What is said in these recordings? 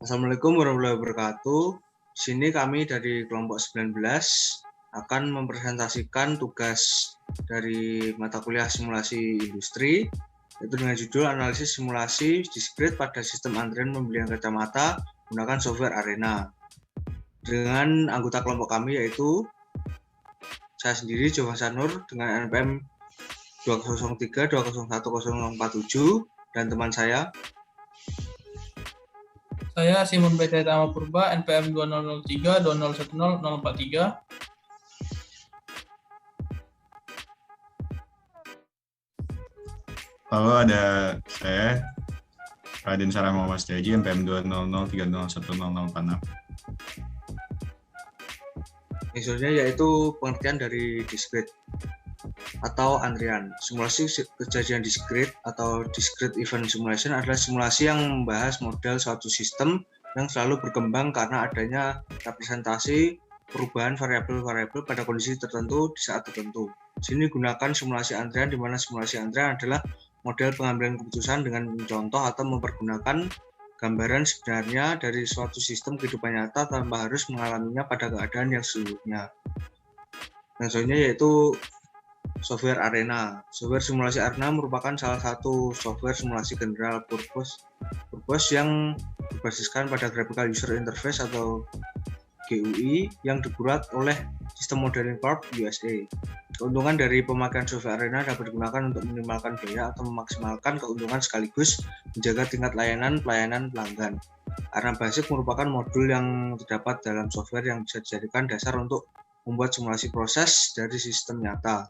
Assalamualaikum warahmatullahi wabarakatuh. Di sini kami dari kelompok 19 akan mempresentasikan tugas dari mata kuliah simulasi industri, yaitu dengan judul analisis simulasi discrete pada sistem antrian pembelian kacamata menggunakan software Arena. Dengan anggota kelompok kami yaitu saya sendiri, Jovan Sanur, dengan NPM 203201047, dan teman saya Simon Tama Purba, NPM 2003-2010043. Lalu ada saya, Raden Sarang Muhammad Setiaji, NPM 200301046. Maksudnya yaitu pengertian dari discrete atau antrian. Simulasi kejadian discrete atau discrete event simulation adalah simulasi yang membahas model suatu sistem yang selalu berkembang karena adanya representasi perubahan variabel-variabel pada kondisi tertentu di saat tertentu. Di sini gunakan simulasi antrian, di mana simulasi antrian adalah model pengambilan keputusan dengan mencontoh atau mempergunakan gambaran sebenarnya dari suatu sistem kehidupan nyata tanpa harus mengalaminya pada keadaan yang sesungguhnya. Contohnya yaitu software Arena. Software simulasi Arena merupakan salah satu software simulasi general purpose yang berbasiskan pada Graphical User Interface atau GUI yang dibuat oleh System Modeling Corp USA. Keuntungan dari pemakaian software Arena dapat digunakan untuk meminimalkan biaya atau memaksimalkan keuntungan sekaligus menjaga tingkat pelayanan pelanggan. Arena Basic merupakan modul yang terdapat dalam software yang bisa dijadikan dasar untuk membuat simulasi proses dari sistem nyata.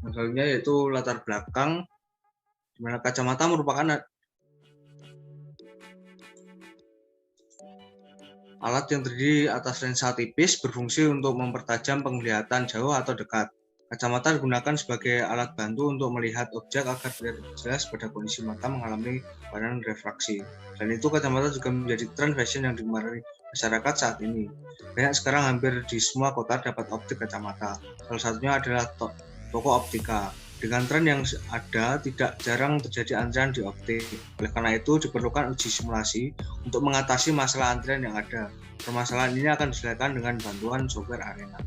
Misalnya yaitu latar belakang, di mana kacamata merupakan alat yang terdiri atas lensa tipis berfungsi untuk mempertajam penglihatan jauh atau dekat. Kacamata digunakan sebagai alat bantu untuk melihat objek agar terlihat jelas pada kondisi mata mengalami pandangan refraksi. Dan itu kacamata juga menjadi tren fashion yang digemari masyarakat saat ini. Banyak sekarang hampir di semua kota dapat optik kacamata. Salah satunya adalah toko optika. Dengan tren yang ada, tidak jarang terjadi antrian di optik. Oleh karena itu, diperlukan uji simulasi untuk mengatasi masalah antrian yang ada. Permasalahan ini akan diselesaikan dengan bantuan software Arena.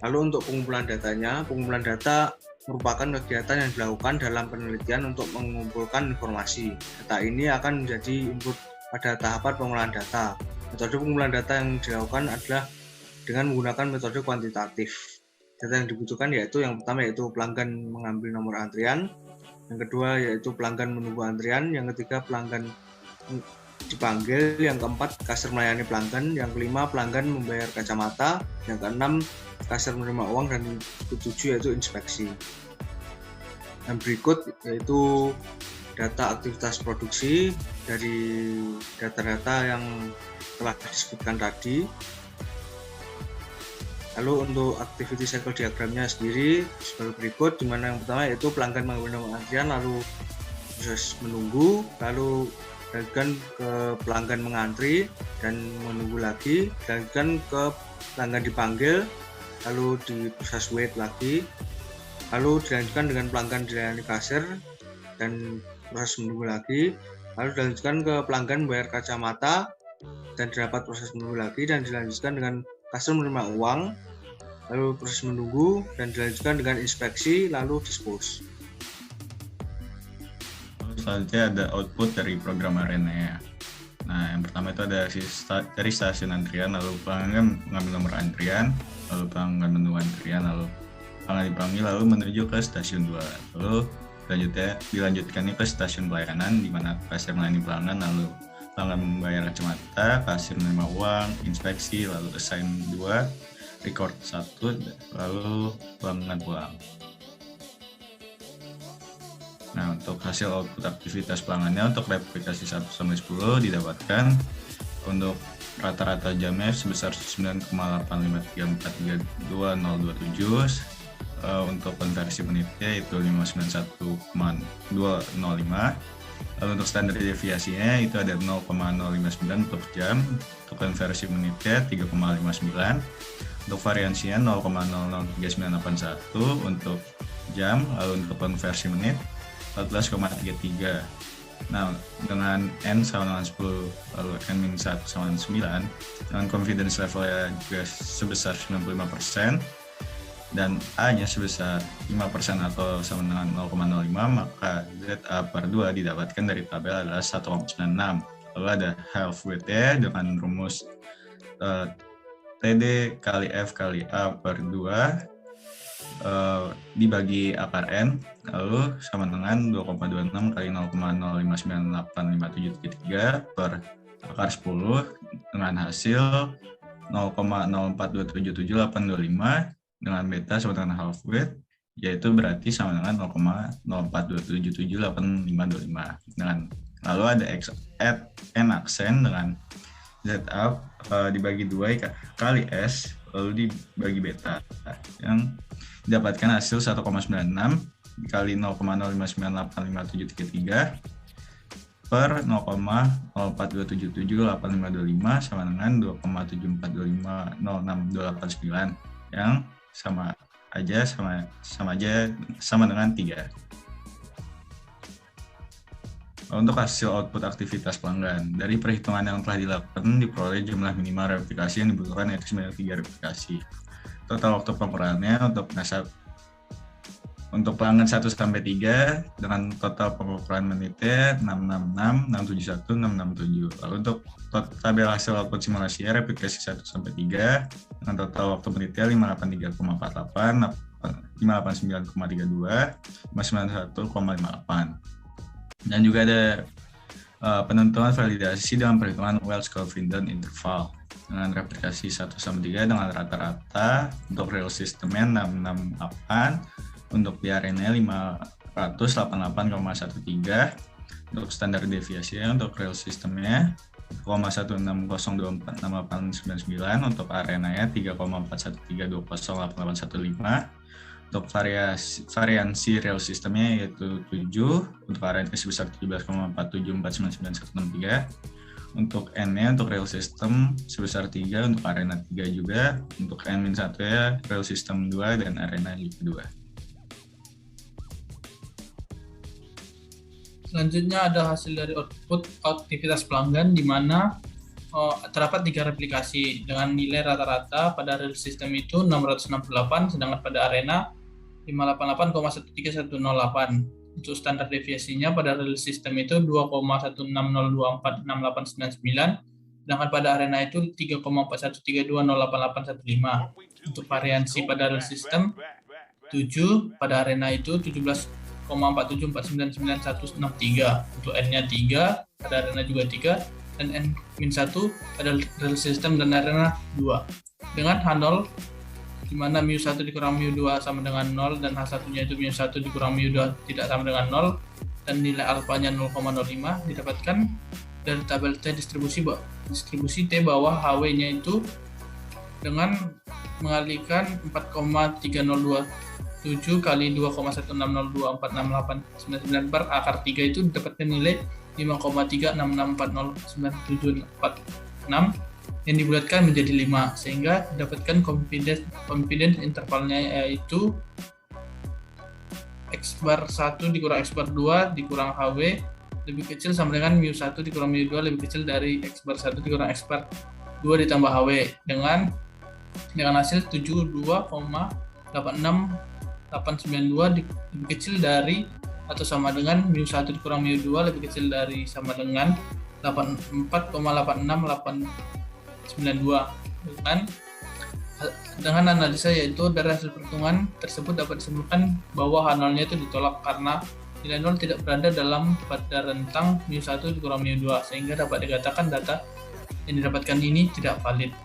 Lalu untuk pengumpulan datanya, pengumpulan data merupakan kegiatan yang dilakukan dalam penelitian untuk mengumpulkan informasi. Data ini akan menjadi input pada tahapan pengolahan data. Metode pengumpulan data yang dilakukan adalah dengan menggunakan metode kuantitatif. Data yang dibutuhkan yaitu yang pertama yaitu pelanggan mengambil nomor antrian, yang kedua yaitu pelanggan menunggu antrian, yang ketiga pelanggan dipanggil, yang keempat kasir melayani pelanggan, yang kelima pelanggan membayar kacamata, yang keenam kasir menerima uang, dan ketujuh yaitu inspeksi. Dan berikut yaitu data aktivitas produksi dari data-data yang telah disebutkan tadi. Lalu untuk activity cycle diagramnya sendiri sebagai berikut, di mana yang pertama yaitu pelanggan mengambil nomor antrian, lalu proses menunggu, lalu dilanjutkan ke pelanggan mengantri dan menunggu lagi, dilanjutkan ke pelanggan dipanggil, lalu di proses wait lagi, lalu dilanjutkan dengan pelanggan dilayani kasir dan proses menunggu lagi, lalu dilanjutkan ke pelanggan bayar kacamata dan dapat proses menunggu lagi, dan dilanjutkan dengan kasir menerima uang, lalu proses menunggu, dan dilanjutkan dengan inspeksi, lalu dispose. Selanjutnya ada output dari program Arena ya. Nah, yang pertama itu ada dari stasiun antrian, lalu pelanggan mengambil nomor antrian, lalu pelanggan menunggu antrian, lalu pelanggan dipanggil, lalu menuju ke stasiun 2. Lalu dilanjutkan ke stasiun pelayanan, di mana kasir melayani pelanggan, lalu pelanggan membayar kacamata, kasir menerima uang, inspeksi, lalu assign 2, record 1, lalu pelanggan pulang. Nah, untuk hasil output aktivitas pelanggannya untuk replikasi 1-10 didapatkan untuk rata-rata jamnya sebesar 9,853432027, untuk konversi menitnya itu 591,205. Lalu untuk standar deviasinya itu ada 0,059 per jam, untuk konversi menitnya 3,59, untuk variansinya 0,003981 untuk jam, lalu untuk konversi menit 14,33. Nah, dengan N sama dengan 10, lalu N-1 sama dengan 9, dengan confidence levelnya juga sebesar 95%, dan A-nya sebesar 5% atau sama dengan 0,05, maka ZA per 2 didapatkan dari tabel adalah 1,96. Lalu ada half weight-nya dengan rumus TD kali F kali A per 2 dibagi akar N, lalu sama dengan 2,26 kali 0,0598573 per akar 10 dengan hasil 0,04277825 dengan beta sama dengan half weight, yaitu berarti sama dengan 0,04277825 dengan lalu ada N aksen dengan ZA dibagi 2 kali S lalu dibagi beta yang didapatkan hasil 1,96 dikali 0,0598573 per 0,04277825 sama dengan 2,74250689 yang sama dengan 3. Untuk hasil output aktivitas pelanggan, dari perhitungan yang telah dilakukan diperoleh jumlah minimal replikasi yang dibutuhkan yaitu sebanyak 3 replikasi. Total waktu pengukurannya untuk pelanggan 1 sampai 3 dengan total pengukuran menitnya 666, 671, 667. Lalu untuk tabel hasil output simulasi replikasi 1 sampai 3 dengan total waktu menitnya 583,48, 589,32, 591,58. Dan juga ada penentuan validasi dalam perhitungan Wells-Confident interval dengan replikasi 1 sampai 3 dengan rata-rata untuk real system-nya 668, untuk PRN-nya 588,13, untuk standar deviasinya untuk real system-nya 0,160246899, untuk RNA-nya 3,41320815, untuk variansi real system-nya yaitu 7, untuk RNA sebesar 17,47499163, untuk N-nya untuk real system sebesar 3, untuk RNA 3 juga, untuk N-1 ya real system 2 dan RNA 2. Selanjutnya ada hasil dari output aktivitas pelanggan di mana terdapat 3 replikasi dengan nilai rata-rata pada real system itu 668, sedangkan pada arena 588,13108. Untuk standar deviasinya pada real system itu 2,160246899, sedangkan pada arena itu 3,4132088815. Untuk variansi pada real system 7, pada arena itu 17,47499163. Untuk N-nya 3, pada arena juga 3, dan N-1 pada real system dan arena 2. Dengan H0 di mana mu1 dikurang mu2 sama dengan 0 dan H1-nya itu mu1 dikurang mu2 tidak sama dengan 0 dan nilai alfanya 0,05 didapatkan dari tabel T distribusi T bawah HW-nya itu dengan mengalihkan 4,3027 kali 2,160246899 per akar 3 itu didapatkan nilai 5,366409746 yang dibulatkan menjadi 5, sehingga didapatkan confidence intervalnya yaitu X bar 1 dikurang X bar 2 dikurang HW lebih kecil sama dengan mu1 dikurang mu2 lebih kecil dari X bar 1 dikurang X bar 2 ditambah HW dengan hasil 72,86892 lebih kecil dari atau sama dengan mu1 dikurang mu2 lebih kecil dari sama dengan 84,86892 dengan analisa yaitu dari hasil perhitungan tersebut dapat disimpulkan bahwa H0-nya itu ditolak karena nilai 0 tidak berada pada rentang mu1 dikurang mu2 sehingga dapat dikatakan data yang didapatkan ini tidak valid.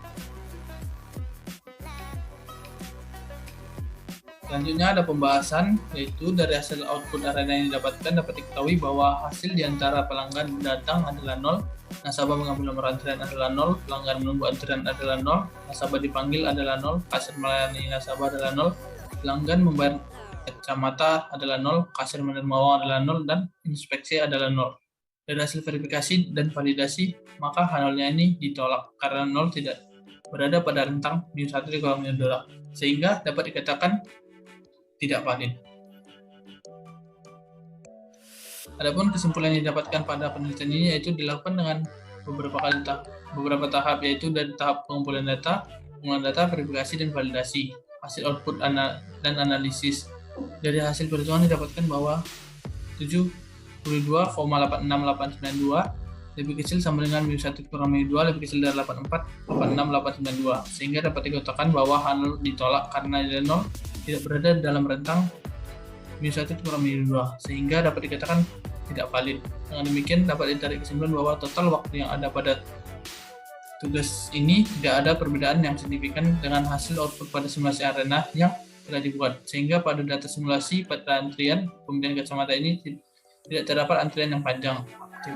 Selanjutnya ada pembahasan yaitu dari hasil output arena yang didapatkan dapat diketahui bahwa hasil di antara pelanggan datang adalah 0, nasabah mengambil nomor antrian adalah 0, pelanggan menunggu antrian adalah 0, nasabah dipanggil adalah 0, kasir melayani nasabah adalah 0, pelanggan membayar kacamata adalah 0, kasir menerima uang adalah 0, dan inspeksi adalah 0. Dari hasil verifikasi dan validasi, maka H0-nya ini ditolak karena 0 tidak berada pada rentang mu1 dikurang mu2 sehingga dapat dikatakan tidak valid. Adapun kesimpulan yang didapatkan pada penelitian ini yaitu dilakukan dengan beberapa tahap, yaitu dari tahap pengumpulan data, verifikasi, dan validasi, hasil output dan analisis. Dari hasil perhitungan didapatkan bahwa 72,86892 lebih kecil sama dengan mu1 kurang mu2 lebih kecil dari 84,86892, sehingga dapat dikatakan bahwa H0 ditolak karena nilai 0 tidak berada dalam rentang mu1 kurang mu2, sehingga dapat dikatakan tidak valid. Dengan demikian dapat ditarik kesimpulan bahwa total waktu yang ada pada tugas ini tidak ada perbedaan yang signifikan dengan hasil output pada simulasi arena yang telah dibuat, sehingga pada data simulasi pada antrian pembelian kacamata ini tidak terdapat antrian yang panjang.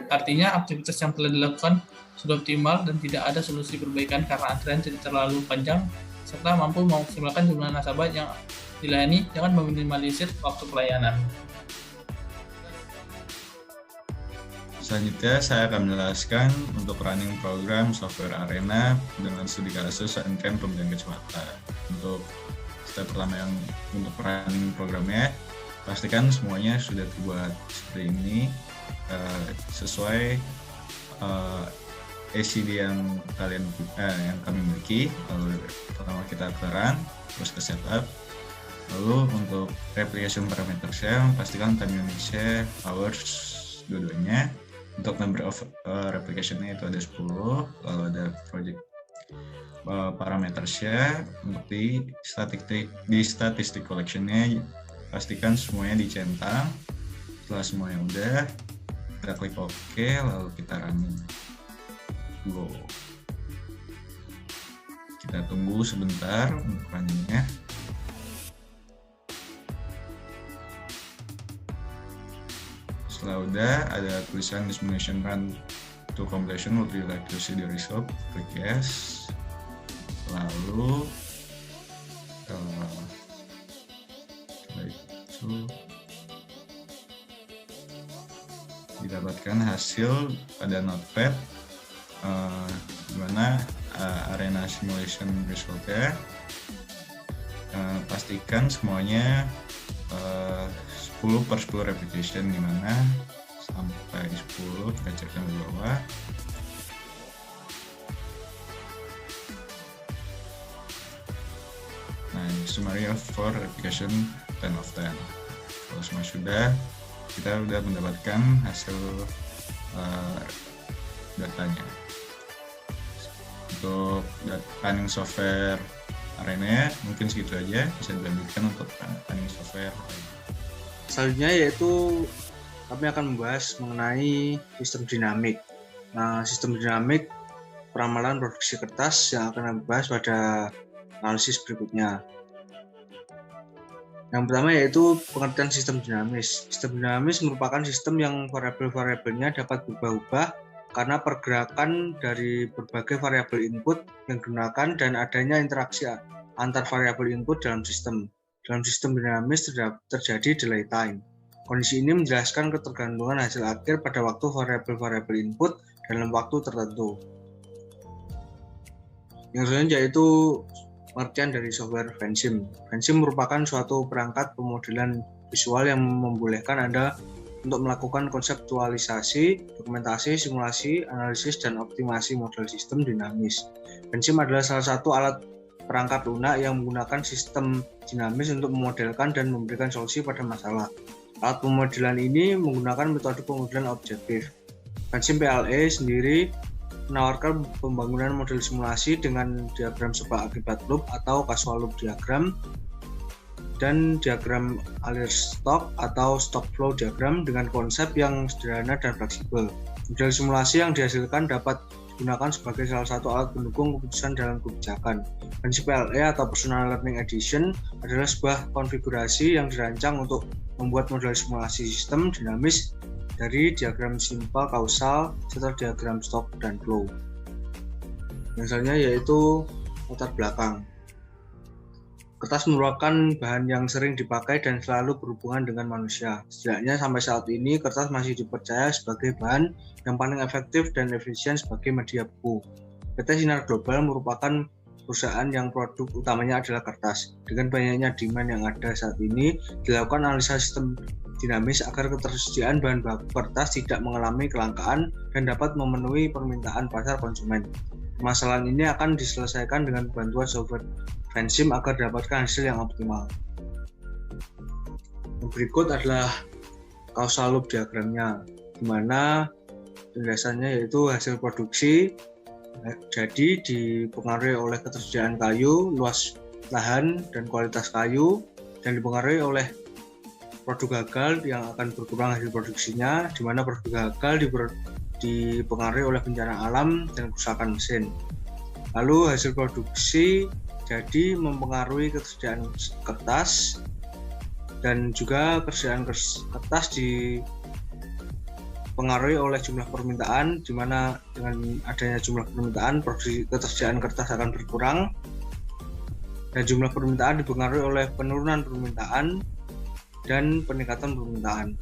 Artinya aktivitas yang telah dilakukan sudah optimal dan tidak ada solusi perbaikan karena antrian tidak terlalu panjang, serta mampu memaksimalkan jumlah nasabah yang dilayani dengan meminimalisir waktu pelayanan. Selanjutnya saya akan menjelaskan untuk running program software arena dengan studi kasus antrian pembelian kacamata. Untuk step pertama yang untuk running programnya, pastikan semuanya sudah dibuat seperti ini sesuai ACD yang kami miliki. Lalu pertama kita ke run, terus ke setup. Lalu untuk replication parametersnya, pastikan time unitsnya hours dua-duanya. Untuk number of replication-nya itu ada 10, lalu ada project parametersnya. Untuk di statistic collection-nya pastikan semuanya dicentang. Setelah semuanya udah, kita klik OK, lalu kita running. Go. Kita tunggu sebentar untuk running-nya. Setelah udah, ada tulisan simulation run to completion, would you like to see the result? Klik yes. Lalu itu didapatkan hasil pada notepad dimana arena simulation resultnya. Pastikan semuanya 10/10 replication, dimana sampai 10 kita cekkan di bawah. Nah, ini summary for replication 10 of 10. Kalau semua sudah, kita sudah mendapatkan hasil datanya. Untuk running software arena mungkin segitu aja, bisa dilanjutkan untuk running software. Selanjutnya yaitu kami akan membahas mengenai sistem dinamik. Nah, sistem dinamik peramalan produksi kertas yang akan kami bahas pada analisis berikutnya. Yang pertama yaitu pengertian sistem dinamis. Sistem dinamis merupakan sistem yang variabel-variabelnya dapat berubah-ubah karena pergerakan dari berbagai variabel input yang digunakan dan adanya interaksi antar variabel input dalam sistem. Dalam sistem dinamis terjadi delay time. Kondisi ini menjelaskan ketergantungan hasil akhir pada waktu variabel-variabel input dalam waktu tertentu. Yang selanjutnya yaitu pengertian dari software Vensim. Vensim merupakan suatu perangkat pemodelan visual yang membolehkan Anda untuk melakukan konseptualisasi, dokumentasi, simulasi, analisis, dan optimasi model sistem dinamis. Vensim adalah salah satu alat perangkat lunak yang menggunakan sistem dinamis untuk memodelkan dan memberikan solusi pada masalah. Alat pemodelan ini menggunakan metode pemodelan objektif. Vensim PLE sendiri menawarkan pembangunan model simulasi dengan diagram sebab akibat loop atau casual loop diagram dan diagram alir stok atau stock flow diagram dengan konsep yang sederhana dan fleksibel. Model simulasi yang dihasilkan dapat digunakan sebagai salah satu alat pendukung keputusan dalam kebijakan. Vensim PLE atau Personal Learning Edition adalah sebuah konfigurasi yang dirancang untuk membuat model simulasi sistem dinamis dari diagram simpel kausal serta diagram stok dan flow. Yang selanjutnya yaitu latar belakang. Kertas merupakan bahan yang sering dipakai dan selalu berhubungan dengan manusia. Setidaknya sampai saat ini, kertas masih dipercaya sebagai bahan yang paling efektif dan efisien sebagai media buku. PT Sinar Global merupakan perusahaan yang produk utamanya adalah kertas. Dengan banyaknya demand yang ada saat ini, dilakukan analisa sistem dinamis agar ketersediaan bahan baku kertas tidak mengalami kelangkaan dan dapat memenuhi permintaan pasar konsumen. Masalah ini akan diselesaikan dengan bantuan software Vensim agar dapatkan hasil yang optimal. Berikut adalah causal loop diagramnya, di mana penjelasannya yaitu hasil produksi jadi dipengaruhi oleh ketersediaan kayu, luas lahan, dan kualitas kayu, dan dipengaruhi oleh produk gagal yang akan berkurang hasil produksinya, di mana produk gagal dipengaruhi oleh bencana alam dan kerusakan mesin. Lalu hasil produksi jadi mempengaruhi ketersediaan kertas, dan juga ketersediaan kertas dipengaruhi oleh jumlah permintaan, di mana dengan adanya jumlah permintaan, produksi ketersediaan kertas akan berkurang, dan jumlah permintaan dipengaruhi oleh penurunan permintaan dan peningkatan permintaan.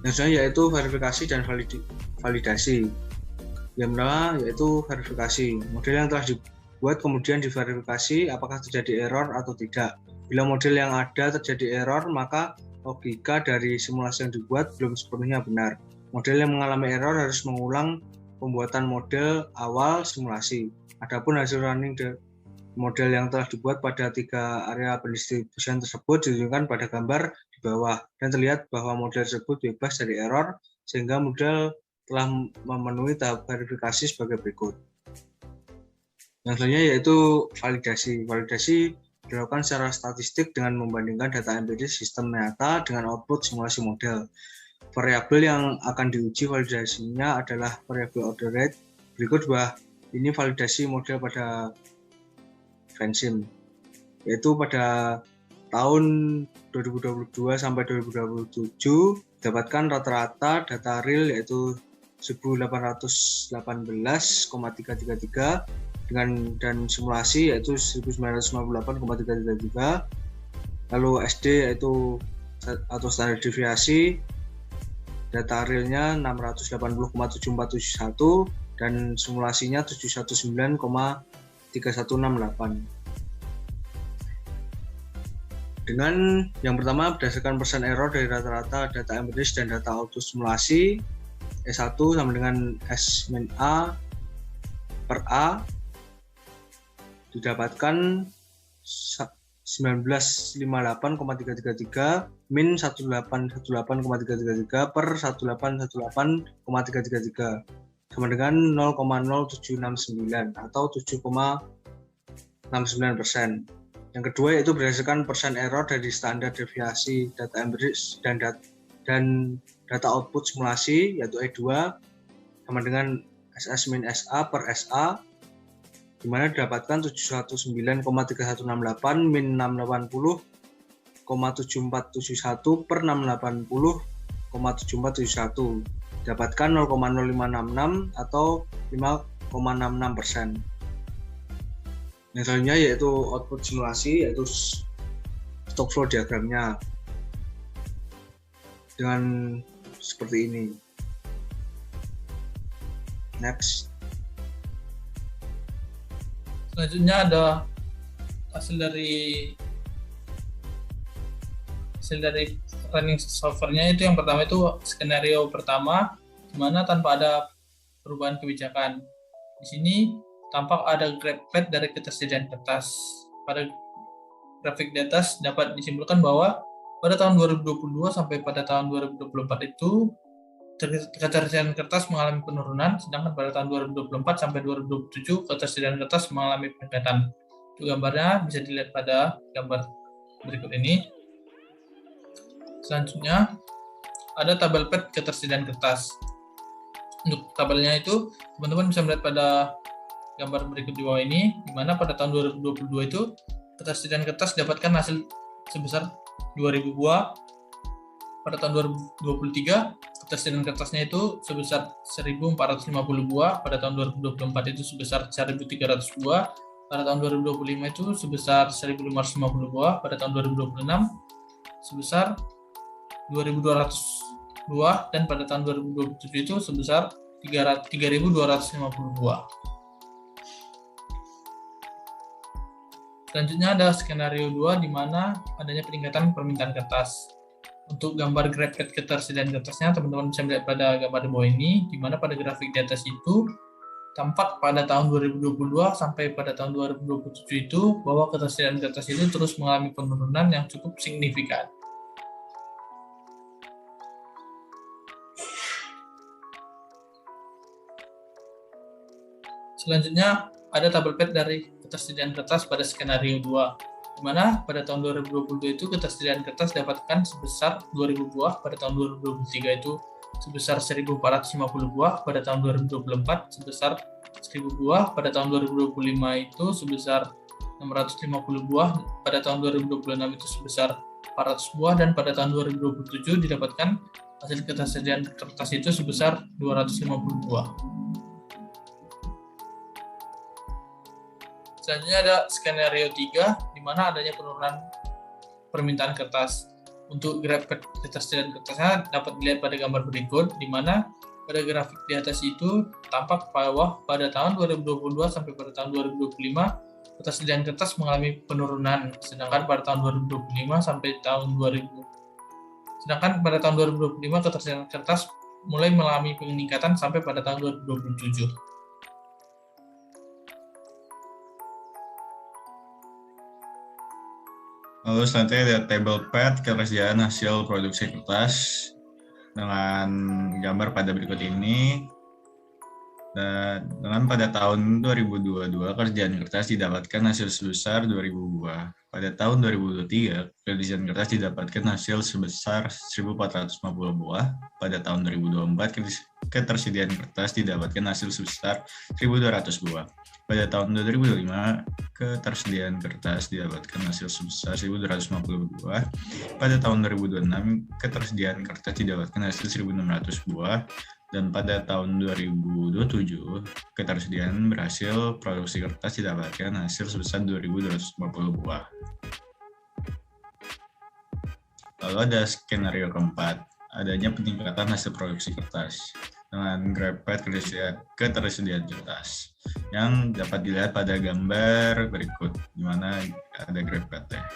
Yang selanjutnya yaitu verifikasi dan validasi. Yang pertama yaitu verifikasi. Model yang telah dibuat kemudian diverifikasi apakah terjadi error atau tidak. Bila model yang ada terjadi error, maka logika dari simulasi yang dibuat belum sepenuhnya benar. Model yang mengalami error harus mengulang pembuatan model awal simulasi. Adapun hasil running model yang telah dibuat pada 3 area pendistribusian tersebut ditunjukkan pada gambar di bawah, dan terlihat bahwa model tersebut bebas dari error, sehingga model telah memenuhi tahap verifikasi sebagai berikut. Yang selanjutnya yaitu validasi. Validasi dilakukan secara statistik dengan membandingkan data empiris sistem nyata dengan output simulasi model. Variabel yang akan diuji validasinya adalah variabel order rate. Berikut ini validasi model pada Vensim, yaitu pada tahun 2022 sampai 2027 dapatkan rata-rata data real yaitu 1818,333 dan simulasi yaitu 1958,333. Lalu SD yaitu atau standar deviasi data realnya 680,7471 dan simulasinya 719,3168. Dengan yang pertama berdasarkan persen error dari rata-rata data empiris dan data auto simulasi, S1 sama dengan S-A per A didapatkan 1958,333 min 1818,333 per 1818,333 sama dengan 0,0769 atau 7,69%. Yang kedua yaitu berdasarkan persen error dari standar deviasi data empiris dan data output simulasi yaitu E2 sama dengan SS min SA per SA, di mana didapatkan 719,3168 min 680,7471 per 680,7471, dapatkan 0,0566 atau 5,66%. Yang selanjutnya yaitu output simulasi, yaitu stock flow diagramnya dengan seperti ini. Next. Selanjutnya ada hasil dari running software-nya. Itu yang pertama itu skenario pertama, di mana tanpa ada perubahan kebijakan. Di sini tampak ada graph dari ketersediaan kertas. Pada grafik di atas dapat disimpulkan bahwa pada tahun 2022 sampai pada tahun 2024 itu ketersediaan kertas mengalami penurunan, sedangkan pada tahun 2024 sampai 2027 ketersediaan kertas mengalami peningkatan. Itu gambarnya bisa dilihat pada gambar berikut ini. Selanjutnya ada tabel PET ketersediaan kertas. Untuk tabelnya itu teman-teman bisa melihat pada gambar berikut di bawah ini, di mana pada tahun 2022 itu ketersediaan kertas dapatkan hasil sebesar 2.000 buah. Pada tahun 2023 ketersediaan kertasnya itu sebesar 1.450 buah, pada tahun 2024 itu sebesar 1.300 buah, pada tahun 2025 itu sebesar 1.550 buah, pada tahun 2026 sebesar 2.200 buah, dan pada tahun 2027 itu sebesar 3.250 buah. Selanjutnya ada skenario 2 di mana adanya peningkatan permintaan kertas. Untuk gambar grafik ketersediaan kertasnya, teman-teman bisa melihat pada gambar di bawah ini, di mana pada grafik di atas itu tampak pada tahun 2022 sampai pada tahun 2027 itu bahwa ketersediaan kertas itu terus mengalami penurunan yang cukup signifikan. Selanjutnya ada tabel pad dari ketersediaan kertas pada skenario 2, di mana pada tahun 2022 itu ketersediaan kertas dapatkan sebesar 2.000 buah, pada tahun 2023 itu sebesar 1.450 buah, pada tahun 2024 sebesar 1.000 buah, pada tahun 2025 itu sebesar 650 buah, pada tahun 2026 itu sebesar 400 buah, dan pada tahun 2027 didapatkan hasil ketersediaan kertas itu sebesar 250 buah. Selanjutnya ada skenario 3, di mana adanya penurunan permintaan kertas. Untuk grafik ketersediaan kertasnya dapat dilihat pada gambar berikut, di mana pada grafik di atas itu tampak bahwa pada tahun 2022 sampai pada tahun 2025 ketersediaan kertas mengalami penurunan, sedangkan pada tahun 2025 sampai tahun 2025 ketersediaan kertas mulai mengalami peningkatan sampai pada tahun 2027. Lalu selanjutnya ada table pad ketersediaan hasil produksi kertas dengan gambar pada berikut ini. Dan dengan pada tahun 2022 ketersediaan kertas didapatkan hasil sebesar 2.000 buah. Pada tahun 2023 ketersediaan kertas didapatkan hasil sebesar 1.450 buah. Pada tahun 2024 ketersediaan kertas didapatkan hasil sebesar 1.200 buah. Pada tahun 2025, ketersediaan kertas didapatkan hasil sebesar 1.250 buah. Pada tahun 2026, ketersediaan kertas didapatkan hasil 1.600 buah. Dan pada tahun 2027, ketersediaan berhasil produksi kertas didapatkan hasil sebesar 2.250 buah. Lalu ada skenario keempat, adanya peningkatan hasil produksi kertas dengan grafik ketersediaan kertas yang dapat dilihat pada gambar berikut, di mana ada grafiknya.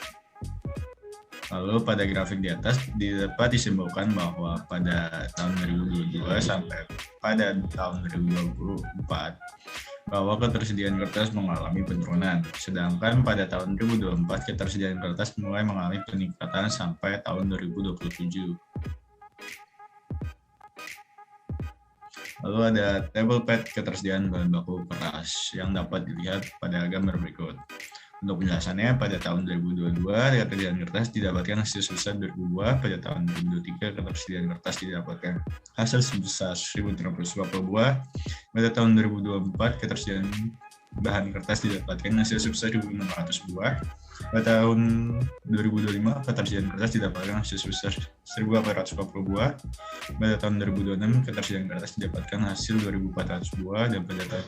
Lalu pada grafik di atas dapat disimpulkan bahwa pada tahun 2022 sampai pada tahun 2024 bahwa ketersediaan kertas mengalami penurunan, sedangkan pada tahun 2024 ketersediaan kertas mulai mengalami peningkatan sampai tahun 2027. Lalu ada table pad ketersediaan bahan baku keras yang dapat dilihat pada gambar berikut. Untuk penjelasannya, pada tahun 2022 ketersediaan kertas didapatkan hasil sebesar 2.000 buah. Pada tahun 2023 ketersediaan kertas didapatkan hasil sebesar 1.350 buah. Pada tahun 2024 ketersediaan bahan kertas didapatkan hasil sebesar 1.600 buah. Pada tahun 2025 ketersediaan kertas didapatkan hasil sebesar 1.840 buah. Pada tahun 2026 ketersediaan kertas didapatkan hasil 2.400 buah, dan pada tahun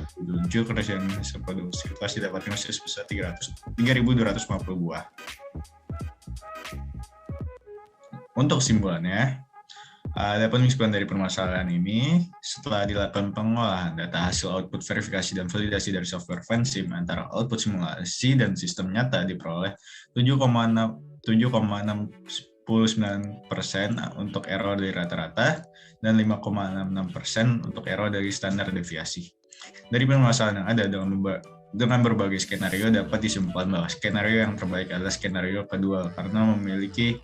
2027 ketersediaan hasil produksi kertas didapatkan hasil sebesar 3.250 buah. Untuk kesimpulannya, adapun kesimpulan dari permasalahan ini, setelah dilakukan pengolahan data hasil output verifikasi dan validasi dari software FANSIM antara output simulasi dan sistem nyata diperoleh 7,69% untuk error dari rata-rata dan 5,66% untuk error dari standar deviasi. Dari permasalahan yang ada dengan berbagai skenario dapat disimpulkan bahwa skenario yang terbaik adalah skenario kedua karena memiliki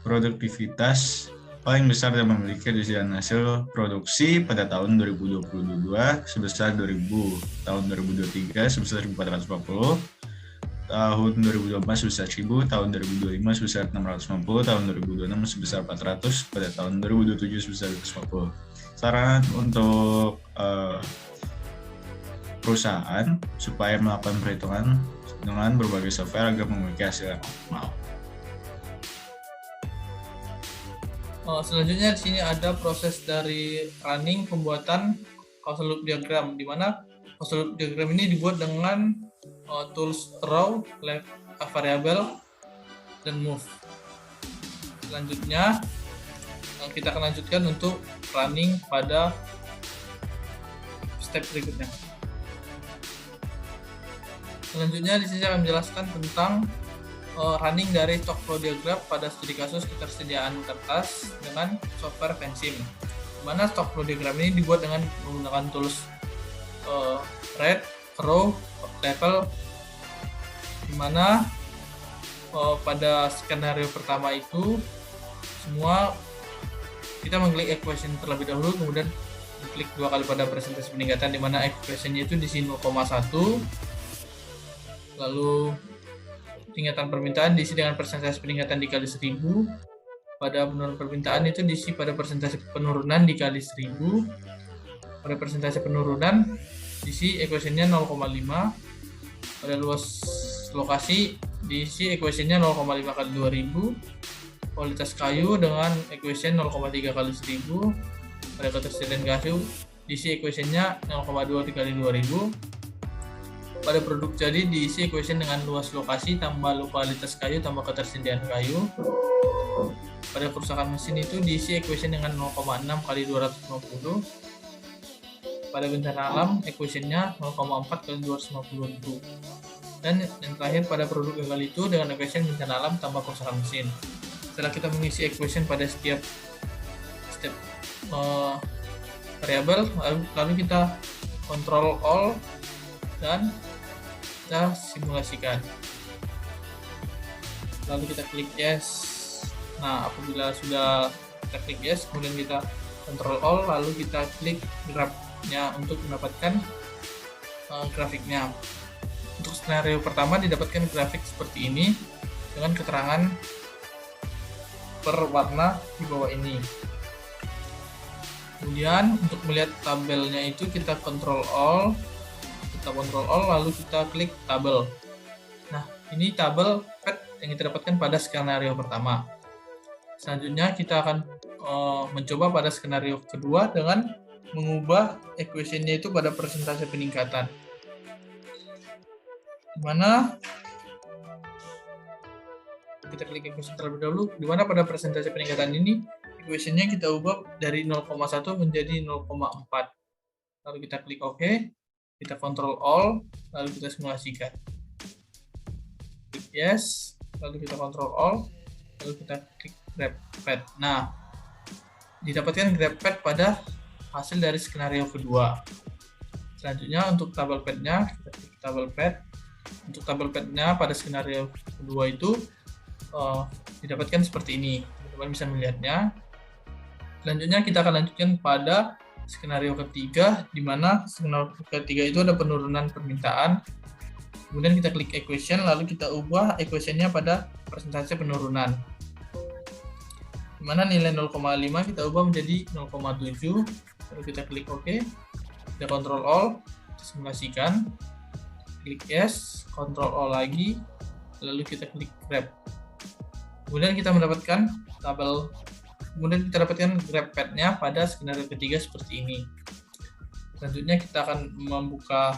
produktivitas paling besar dan memiliki ketersediaan hasil produksi pada tahun 2022 sebesar 2.000, tahun 2023 sebesar 1.450, tahun 2024 sebesar 1.000, tahun 2025 sebesar 650, tahun 2026 sebesar 400, pada tahun 2027 sebesar 150. Saran untuk perusahaan supaya melakukan perhitungan dengan berbagai software agar memiliki hasil yang optimal. Selanjutnya di sini ada proses dari running pembuatan causal loop diagram, di mana causal loop diagram ini dibuat dengan tools raw, left a variable, dan move. Selanjutnya kita akan lanjutkan untuk running pada step berikutnya. Selanjutnya di sini saya akan menjelaskan tentang running dari stock flow diagram pada studi kasus ketersediaan kertas dengan software Pensim. Dimana stock flow diagram ini dibuat dengan menggunakan tools red, row, level, dimana pada skenario pertama itu semua kita mengklik equation terlebih dahulu, kemudian klik 2 kali pada presentasi peningkatan, di mana equationnya itu diisi 0,1, lalu tingkatan permintaan diisi dengan persentase peningkatan dikali 1000, pada penurunan permintaan itu diisi pada persentase penurunan dikali 1000, pada persentase penurunan diisi equationnya 0,5, pada luas lokasi diisi equationnya 0,5 kali 2000, kualitas kayu dengan equation 0,3 kali 1000, pada ketersediaan kayu diisi equationnya 0,2 dikali 2000, pada produk jadi diisi equation dengan luas lokasi tambah lokalitas kayu tambah ketersediaan kayu, pada kerusakan mesin itu diisi equation dengan 0,6 kali 250, pada bencana alam equationnya 0,4 kali 250.000, dan yang terakhir pada produk gagal itu dengan equation bencana alam tambah kerusakan mesin. Setelah kita mengisi equation pada setiap variabel, lalu kita control all dan kita simulasikan. Lalu kita klik yes. Nah, apabila sudah kita klik yes, kemudian kita control all, lalu kita klik graph-nya untuk mendapatkan grafiknya. Untuk skenario pertama didapatkan grafik seperti ini dengan keterangan per warna di bawah ini. Kemudian untuk melihat tabelnya itu kita control all lalu kita klik tabel. Nah, ini tabel pad yang kita dapatkan pada skenario pertama. Selanjutnya kita akan mencoba pada skenario kedua dengan mengubah equation-nya itu pada persentase peningkatan. Dimana kita klik equation terlebih dahulu, dimana pada persentase peningkatan ini equation-nya kita ubah dari 0,1 menjadi 0,4. Lalu kita klik OK, kita control all, lalu kita simulasikan. Klik yes, lalu kita control all, lalu kita klik grab pad. Nah, didapatkan grab pad pada hasil dari skenario kedua. Selanjutnya untuk tabel pad-nya, kita klik tabel pad. Untuk tabel pad-nya pada skenario kedua itu didapatkan seperti ini. Teman-teman bisa melihatnya. Selanjutnya kita akan lanjutkan pada skenario ketiga, di mana skenario ketiga itu ada penurunan permintaan. Kemudian kita klik equation, lalu kita ubah equation-nya pada persentase penurunan. Di mana nilai 0,5 kita ubah menjadi 0,7. Lalu kita klik OK, kita control all, kita simulasikan, klik yes, control all lagi, lalu kita klik grab. Kemudian kita mendapatkan tabel, kemudian kita dapatkan graph pad-nya pada skenario ketiga seperti ini. Selanjutnya kita akan membuka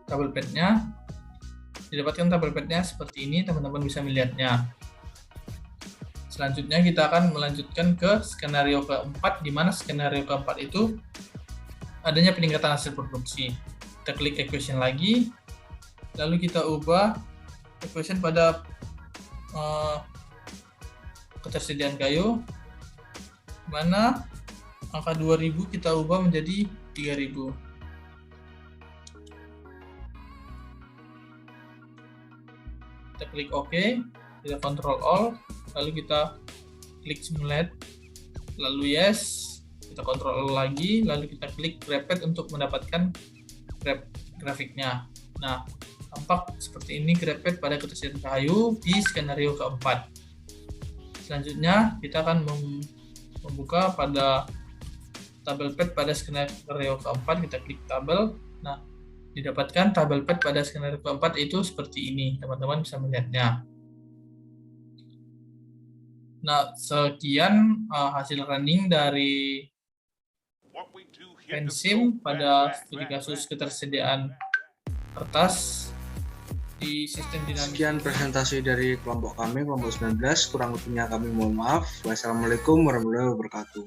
tabel pad-nya. Didapatkan tabel pad-nya seperti ini, teman-teman bisa melihatnya. Selanjutnya kita akan melanjutkan ke skenario keempat, di mana skenario keempat itu adanya peningkatan hasil produksi. Kita klik equation lagi, lalu kita ubah equation pada ketersediaan kayu, mana angka 2000 kita ubah menjadi 3000. Kita klik OK, kita control all, lalu kita klik simulate, lalu yes, kita control all lagi, lalu kita klik graph pad untuk mendapatkan grafiknya. Nah, tampak seperti ini graph pad pada ketersediaan kayu di skenario keempat. Selanjutnya kita akan membuka pada tabel pad pada skenario keempat, kita klik tabel. Nah, didapatkan tabel pad pada skenario keempat itu seperti ini, teman-teman bisa melihatnya. Nah, sekian hasil running dari Pensim pada studi kasus ketersediaan kertas di sistem dinamis. Sekian presentasi dari kelompok kami, kelompok 19. Kurang lebihnya kami mohon maaf. Wassalamualaikum warahmatullahi wabarakatuh.